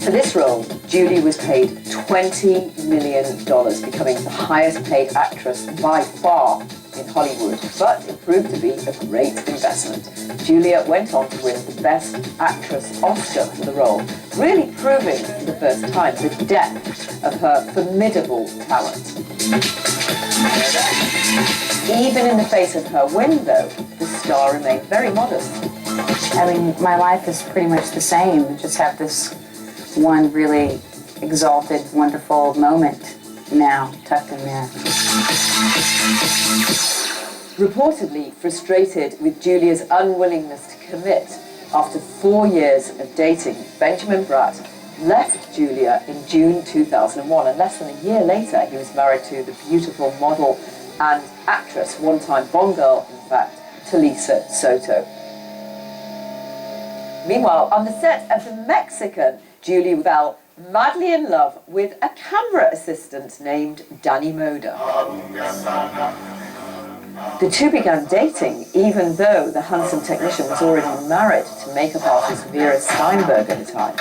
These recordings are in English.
For this role, Julia was paid $20 million, becoming the highest paid actress by far in Hollywood, but it proved to be a great investment. Julia went on to win the Best Actress Oscar for the role, really proving for the first time the depth of her formidable talent. Even in the face of her win, though, the star remained very modest. I mean, my life is pretty much the same, just have this one really exalted, wonderful moment now tucked in there. Reportedly frustrated with Julia's unwillingness to commit, after 4 years of dating, Benjamin Bratt left Julia in June 2001, and less than a year later he was married to the beautiful model and actress, one-time Bond girl, in fact, Talisa Soto. Meanwhile, on the set of The Mexican, Julia fell madly in love with a camera assistant named Danny Moder. The two began dating, even though the handsome technician was already married to makeup artist Vera Steinberg at the time.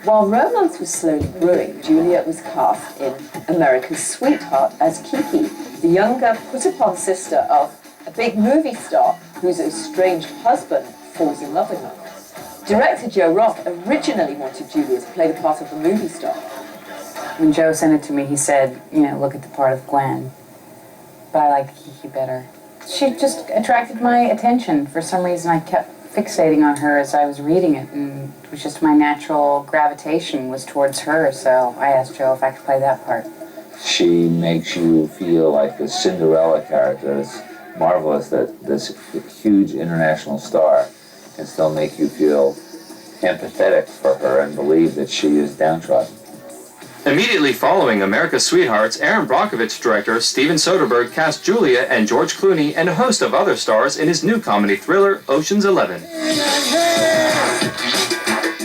While romance was slowly brewing, Julia was cast in America's Sweetheart as Kiki, the younger, put-upon sister of a big movie star whose estranged husband falls in love with her. Director Joe Roth originally wanted Julia to play the part of the movie star. When Joe sent it to me, he said, you know, look at the part of Gwen. But I liked Kiki better. She just attracted my attention. For some reason, I kept fixating on her as I was reading it, and it was just my natural gravitation was towards her, so I asked Joe if I could play that part. She makes you feel like the Cinderella character. It's marvelous that this huge international star can still make you feel empathetic for her and believe that she is downtrodden. Immediately following America's Sweethearts, Aaron Brockovich director Steven Soderbergh cast Julia and George Clooney and a host of other stars in his new comedy thriller, Ocean's 11.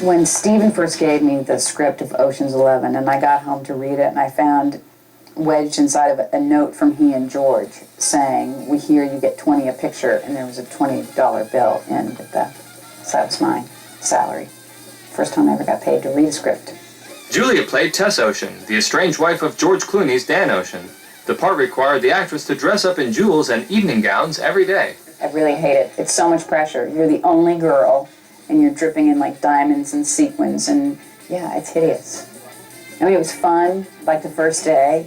When Steven first gave me the script of Ocean's 11 and I got home to read it, and I found wedged inside of it a note from he and George saying, we hear you get 20 a picture, and there was a $20 bill in that. So that was my salary. First time I ever got paid to read a script. Julia played Tess Ocean, the estranged wife of George Clooney's Dan Ocean. The part required the actress to dress up in jewels and evening gowns every day. I really hate it. It's so much pressure. You're the only girl, and you're dripping in like diamonds and sequins, and yeah, it's hideous. I mean, it was fun, like the first day,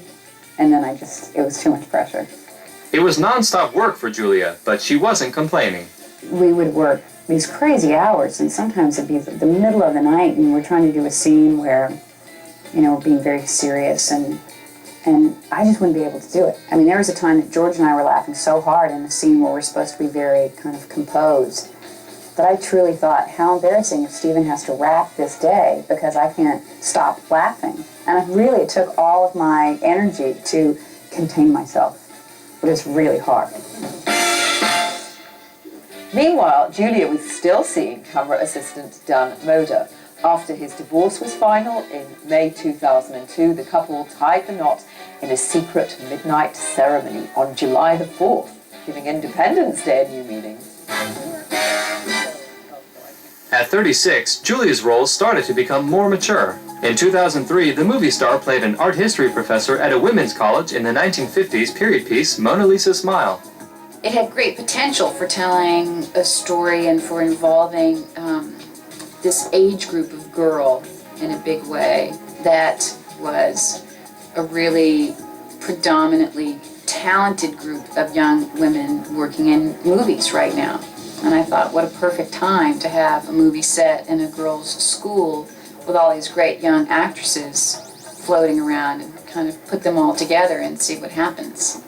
and then it was too much pressure. It was non-stop work for Julia, but she wasn't complaining. We would work these crazy hours, and sometimes it'd be the middle of the night, and we're trying to do a scene where, you know, we're being very serious, and I just wouldn't be able to do it. I mean, there was a time that George and I were laughing so hard in a scene where we're supposed to be very kind of composed that I truly thought, how embarrassing if Steven has to wrap this day because I can't stop laughing. And it took all of my energy to contain myself. It was really hard. Meanwhile, Julia was still seeing camera assistant Dan Moder. After his divorce was final in May 2002, the couple tied the knot in a secret midnight ceremony on July the 4th, giving Independence Day a new meaning. At 36, Julia's roles started to become more mature. In 2003, the movie star played an art history professor at a women's college in the 1950s period piece Mona Lisa's Smile. It had great potential for telling a story and for involving this age group of girl in a big way that was a really predominantly talented group of young women working in movies right now. And I thought, what a perfect time to have a movie set in a girls' school with all these great young actresses floating around and kind of put them all together and see what happens.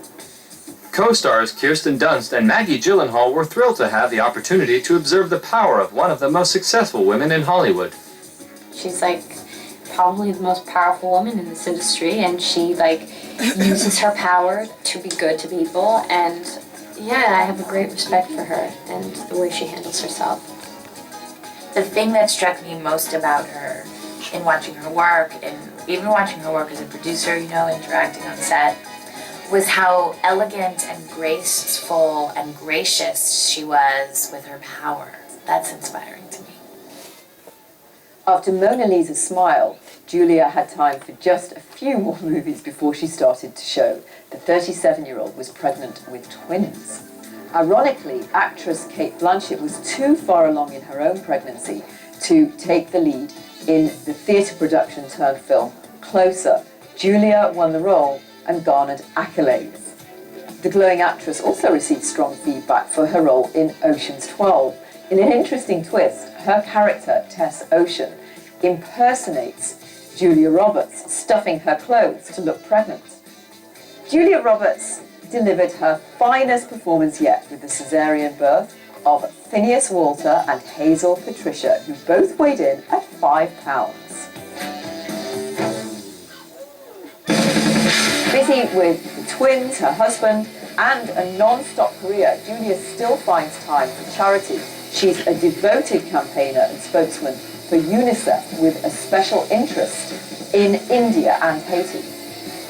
Co-stars Kirsten Dunst and Maggie Gyllenhaal were thrilled to have the opportunity to observe the power of one of the most successful women in Hollywood. She's like probably the most powerful woman in this industry, and she uses her power to be good to people, and yeah, I have a great respect for her and the way she handles herself. The thing that struck me most about her in watching her work, and even watching her work as a producer, interacting on set, was how elegant and graceful and gracious she was with her power. That's inspiring to me. After Mona Lisa's Smile, Julia had time for just a few more movies before she started to show. The 37-year-old was pregnant with twins. Ironically, actress Cate Blanchett was too far along in her own pregnancy to take the lead in the theatre production turned film Closer. Julia won the role and garnered accolades. The glowing actress also received strong feedback for her role in Ocean's 12. In an interesting twist, her character, Tess Ocean, impersonates Julia Roberts, stuffing her clothes to look pregnant. Julia Roberts delivered her finest performance yet with the caesarean birth of Phineas Walter and Hazel Patricia, who both weighed in at 5 pounds. Busy with the twins, her husband, and a non-stop career, Julia still finds time for charity. She's a devoted campaigner and spokesman for UNICEF with a special interest in India and Haiti.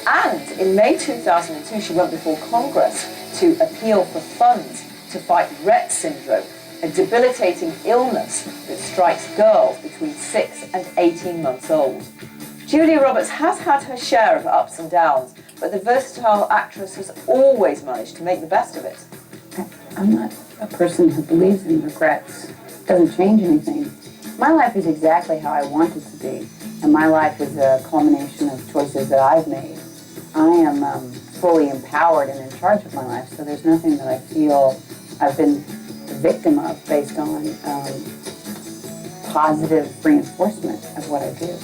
And in May 2002, she went before Congress to appeal for funds to fight Rett syndrome, a debilitating illness that strikes girls between 6 and 18 months old. Julia Roberts has had her share of ups and downs, but the versatile actress has always managed to make the best of it. I'm not a person who believes in regrets. It doesn't change anything. My life is exactly how I want it to be, and my life is a culmination of choices that I've made. I am fully empowered and in charge of my life, so there's nothing that I feel I've been the victim of based on positive reinforcement of what I do.